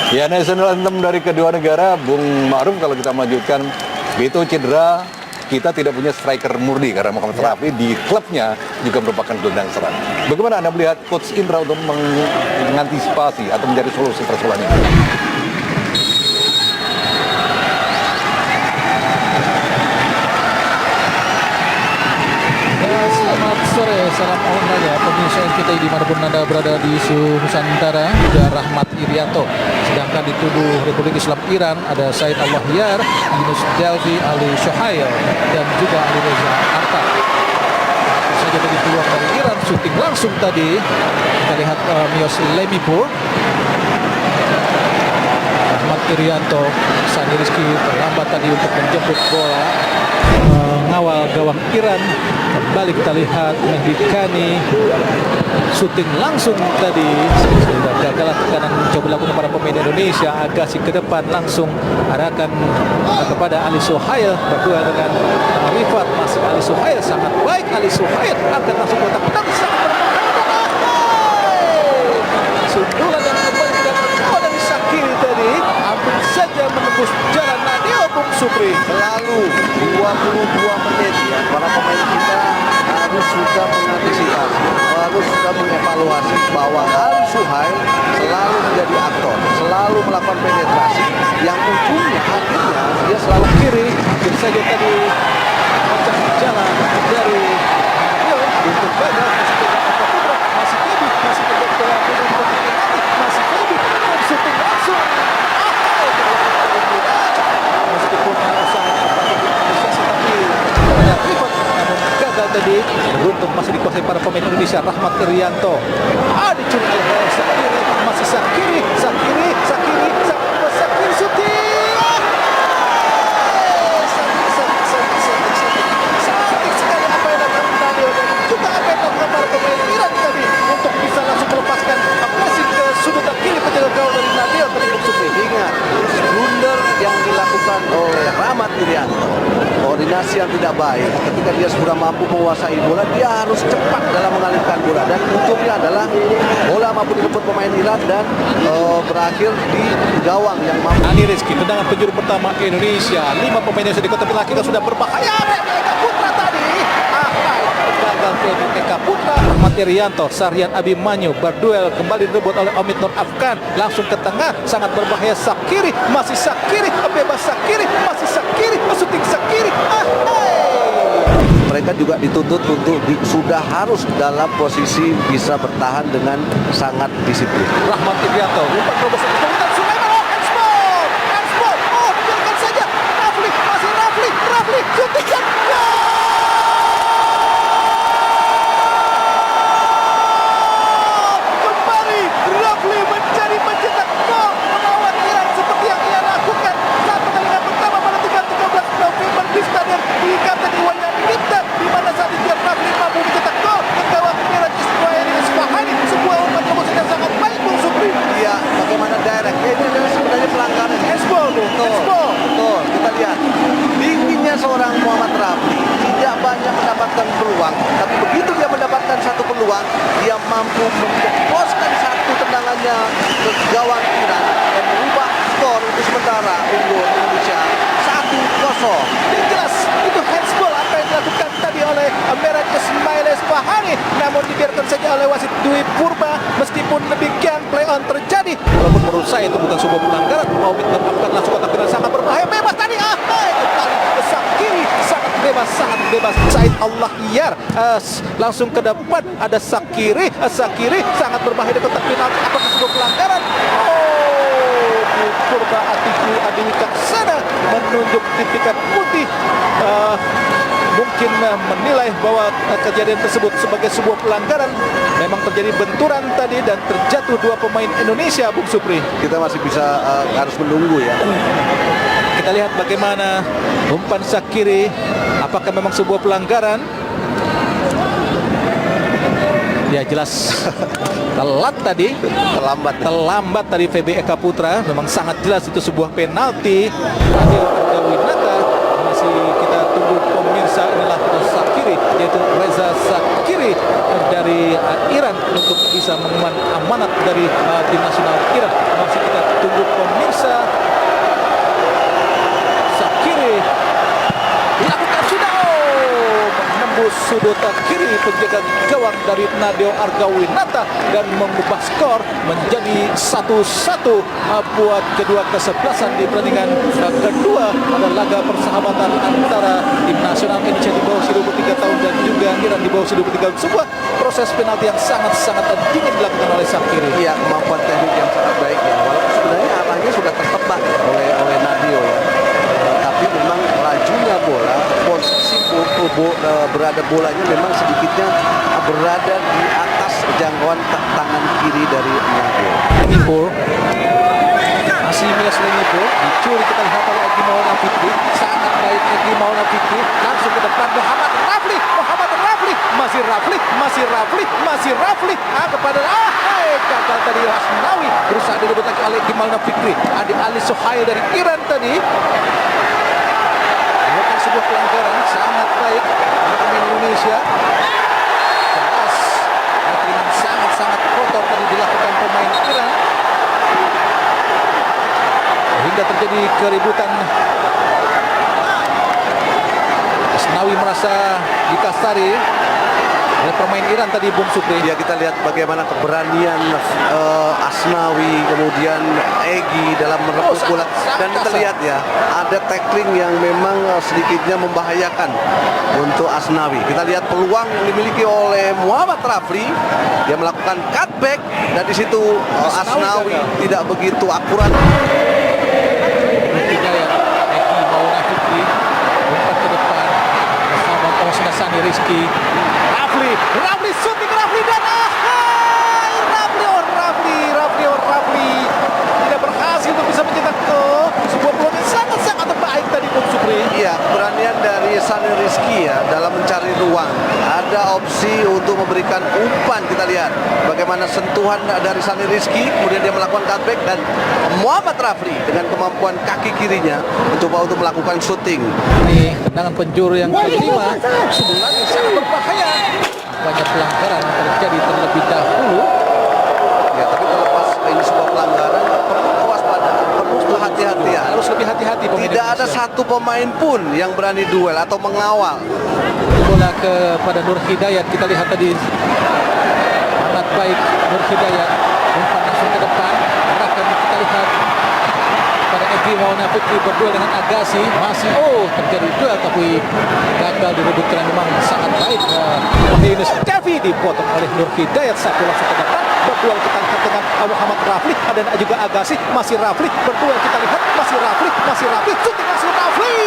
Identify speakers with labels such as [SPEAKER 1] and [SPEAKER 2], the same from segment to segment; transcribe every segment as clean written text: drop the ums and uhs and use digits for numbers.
[SPEAKER 1] Ya, national anthem dari kedua negara, Bung Ma'ruf, kalau kita melanjutkan, Beto cedera, kita tidak punya striker murni karena Muhammad Rafi di klubnya juga merupakan gelandang serang. Bagaimana Anda melihat Coach Indra untuk mengantisipasi atau mencari solusi persoalan ini?
[SPEAKER 2] Selamat sore, salam olahraga pemirsa kita dimanapun Anda berada di seluruh Nusantara. Ada Rahmat Irianto, sedangkan di tubuh Republik Islam Iran ada Said Allahyar, Yunus Delvi, Ali Shohail, dan juga Ali Reza Arta. Saja tadi peluang dari Iran, syuting langsung tadi kita lihat Mios Lemipur. Rahmat Irianto, Sani Rizky terlambat tadi untuk menjemput bola. Mengawal gawang Iran, kembali kita lihat Mehdi Kani syuting langsung tadi, sudah gagal tekanan mencoba lakukan para pemain Indonesia. Agassi ke depan langsung arahkan kepada Ali Shohail berdua dengan Rifat. Masih Ali Shohail, sangat baik Ali Shohail akan langsung kotak penalti, sangat berbahaya. Sundulan dan kembali tidak terjauh dari Sakiri tadi, hampir saja menembus jalan Nadio Bung Supri.
[SPEAKER 3] Selalu 22 menit ya, para pemain kita harus sudah mengantisipasi, harus sudah mengevaluasi bahwa Ali Shohail selalu menjadi aktor, selalu melakukan penetrasi yang ujungnya akhirnya dia selalu
[SPEAKER 2] Kiri, hampir saja tadi pecah jalan dari Nadio untuk gagal. Masih Febi, masih terjadi masih Febi, syuting langsung. Meskipun sangat apresiasi tapi Rifat namun gagal tadi. Beruntung masih dikuasai para pemain Indonesia. Rahmat Irianto dicuri oleh Sakiri, masih Sakiri syuting. Cantik sekali apa yang dilakukan Nadio dan juga apa yang dilakukan para pemain Iran tadi untuk bisa langsung melepaskan pressing ke sudut kiri penjaga gawang dari Nadio tadi.
[SPEAKER 3] ingat blunder yang dilakukan oleh Rahmat Irianto, koordinasi yang tidak baik. Ketika dia sudah mampu menguasai bola, dia harus cepat dalam mengalihkan bola, dan ujungnya adalah bola mampu direbut pemain Iran dan berakhir di gawang yang mampu.
[SPEAKER 2] Sani Rizky, tendangan penjuru pertama Indonesia. 5 pemain yang sudah di kotak penalti sudah berbahaya. Eka Putra tadi gagal Eka Putra. Rahmat Irianto, Sahrian Abimanyu berduel, kembali direbut oleh Omid Nur Afkan, langsung ke tengah, sangat berbahaya. Sakiri, masih Sakiri, bebas Sakiri, masih Sakiri, syuting Sakiri.
[SPEAKER 3] Mereka juga dituntut untuk sudah harus dalam posisi bisa bertahan dengan sangat disiplin.
[SPEAKER 2] Rahmat Irianto, umpan terobos kemudian Sulaiman, handsball, biarkan saja. Rafli, masih Rafli, syuting dan kembali Rafli menjadi pencetak gol melawan Iran seperti yang ia lakukan saat pertandingan pertama pada 13 November di Stadion Kapten Iwan Dipta, di mana saat itu Rafli mampu mencetak gol ke gawang Miraj Isfahani, sebuah umpan tembus yang sangat baik Bung Supri.
[SPEAKER 3] Iya, bagaimana direct? Ini adalah sebenarnya pelanggaran
[SPEAKER 2] Handsball.
[SPEAKER 3] Betul, kita lihat tingginya seorang Muhammad Rafi, tidak banyak mendapatkan peluang, tapi begitu dia mendapatkan satu peluang, dia mampu menjebloskan satu tendangannya ke gawang Iran dan merubah skor untuk sementara unggul Indonesia 1-0.
[SPEAKER 2] Yang jelas itu handsball apa yang dilakukan tadi oleh Miraj Isfahani, namun dibiarkan saja oleh wasit Dwi Purba. Meskipun demikian play on terjadi, walaupun menurut saya itu bukan sebuah pelanggaran. Omid menetapkan langsung kotak penalti, sangat berbahaya, bebas tadi. Kembali ke Sakiri, sangat bebas. Said Allahyar langsung ke depan, ada Sakiri sangat berbahaya di kotak penalti. Apakah sebuah pelanggaran? Purba Atiku Adi Wicaksana menunjuk tipikan putih, mungkin menilai bahwa kejadian tersebut sebagai sebuah pelanggaran. Memang terjadi benturan tadi dan terjatuh 2 pemain Indonesia, Bung Supri.
[SPEAKER 3] Kita masih bisa harus menunggu ya.
[SPEAKER 2] Kita lihat bagaimana umpan Sakiri, apakah memang sebuah pelanggaran? Ya jelas terlambat tadi VB Eka Putra. Memang sangat jelas itu sebuah penalti. Adil Winata, masih kita tunggu pemirsa. Inilah Sakiri, yaitu Reza Sakiri dari Iran untuk bisa mengemban amanat dari tim nasional Iran. Masih kita tunggu penjaga gawang dari Nadeo Argawinata dan mengubah skor menjadi 1-1 buat kedua kesebelasan di pertandingan kedua pada laga persahabatan antara tim nasional Indonesia di bawah usia 23 tahun dan juga Iran di bawah usia 23 tahun. Sebuah proses penalti yang sangat-sangat dingin dilakukan oleh sang kiri.
[SPEAKER 3] Iya, kemampuan teknik yang sangat baik ya. Walaupun sebenarnya arahnya sudah tertebak ya, oleh Nadeo ya. Tapi memang lajunya bola, posisi berada bolanya memang sedikitnya berada di atas jangkauan tangan kiri dari Nadeo.
[SPEAKER 2] Nipur masih Milas Nipur dicuri, kita lihat oleh Egy Maulana Fikri. Sangat baik Egy Maulana Fikri, langsung ke depan Muhammad Rafli masih Rafli kepada gagal tadi Asnawi, berusaha direbut lagi oleh Egy Maulana Fikri. Adi Ali Sohail dari Iran tadi melakukan sebuah pelanggaran sangat baik pemain Indonesia. Jelas dengan sangat kotor tadi dilakukan pemain Iran hingga terjadi keributan. Asnawi merasa dikasari oleh pemain Iran tadi, Bung Supri.
[SPEAKER 3] Ya, kita lihat bagaimana keberanian Asnawi, kemudian Egy dalam merebut bola. Dan kita lihat ya, ada tackling yang memang sedikitnya membahayakan untuk Asnawi. Kita lihat peluang yang dimiliki oleh Muhammad Rafli. Dia melakukan cutback dan di situ Asnawi tidak begitu akurat.
[SPEAKER 2] Egy Maulana Fikri umpat ke depan bersama Osna Sani Rizky. Rafli shooting, Rafli dan Rafli tidak berhasil untuk bisa mencetak sebuah peluang yang sangat baik tadi, Bung Supri.
[SPEAKER 3] Iya, keberanian dari Sani Rizky ya dalam mencari ruang. Ada opsi untuk memberikan umpan. Kita lihat bagaimana sentuhan dari Sani Rizky, kemudian dia melakukan cutback, dan Muhammad Rafli dengan kemampuan kaki kirinya mencoba untuk melakukan shooting.
[SPEAKER 2] Ini tendangan penjuru yang kelima, sebenarnya sangat berbahaya. Banyak pelanggaran terjadi terlebih dahulu.
[SPEAKER 3] Ya, tapi terlepas ini sebuah pelanggaran, perlu kewaspadaan, perlu kehati-hatian.
[SPEAKER 2] Harus lebih hati-hati.
[SPEAKER 3] Tidak ada satu pemain pun yang berani duel atau mengawal.
[SPEAKER 2] Bola kepada Nur Hidayat, kita lihat tadi sangat baik Nur Hidayat, umpan langsung ke depan, arahkan, kita lihat pada Egy Maulana Fikri berduel dengan Agassi, masih terjadi duel tapi gagal direbutkan. Memang sangat baik Yunus Devi dipotong oleh Nur Hidayat. Satu langsung ke depan, berduel kita lihat dengan Muhammad Rafli dan juga Agassi. Masih Rafli berduel, kita lihat masih Rafli shooting langsung Rafli,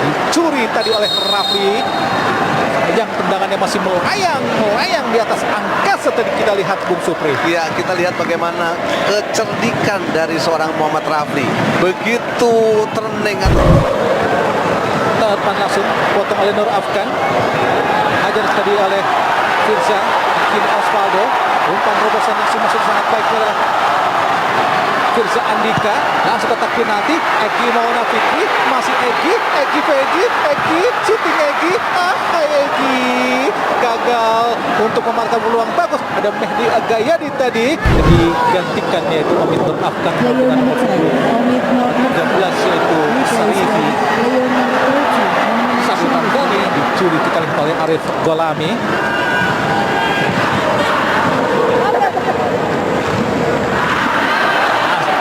[SPEAKER 2] dicuri tadi oleh Rafli. Yang tendangannya masih melayang di atas angkasa tadi kita lihat, Bung Supri.
[SPEAKER 3] Ya, kita lihat bagaimana kecerdikan dari seorang Muhammad Rafli. Begitu turning
[SPEAKER 2] Depan langsung potong oleh Nur Afkan. Hajar tadi oleh Firza, kini Osvaldo. Umpan terobosan langsung masuk sangat baik oleh Firza Andika, langsung kotak penalti. Egy Maulana Fikri, masih Egy shooting Egy. Egy gagal untuk memanfaatkan peluang bagus. Ada Mehdi Agayadi tadi digantikan, yaitu Omid Nur Afkan dengan nomor 13 yaitu Sarifi. Sabutan kali dicuri, kita lihat oleh Arif Golami.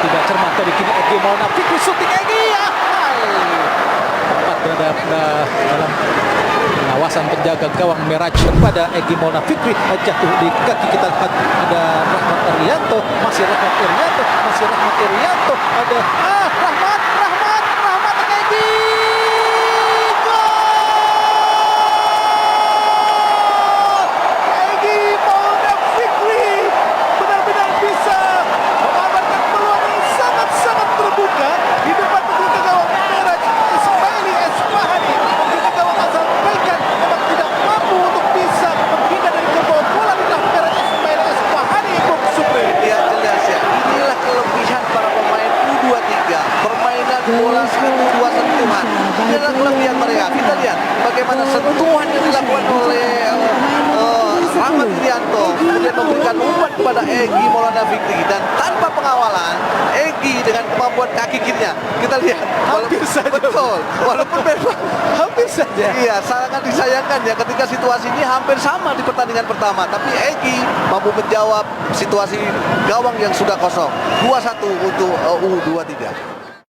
[SPEAKER 2] Tidak cermat tadi, kini Egy Maulana Fikri shooting Egy. Tepat berada dalam pengawasan penjaga gawang Meraj kepada Egy Maulana Fikri. Jatuh di kaki, kita lihat ada Rahmat Irianto, masih Rahmat Irianto, ada Rahmat Egy.
[SPEAKER 3] bola 1-2 sentuhan. Inilah kelebihan mereka. Kita lihat bagaimana sentuhan yang dilakukan oleh Ahmad Irianto kemudian memberikan umpan kepada Egy Maulana Fikri, dan tanpa pengawalan Egy dengan kemampuan kaki kirinya kita lihat
[SPEAKER 2] Hampir saja.
[SPEAKER 3] betul, walaupun memang
[SPEAKER 2] Hampir saja.
[SPEAKER 3] iya sangat disayangkan ya ketika situasi ini hampir sama di pertandingan pertama, tapi Egy mampu menjawab situasi gawang yang sudah kosong. 2-1 untuk U23.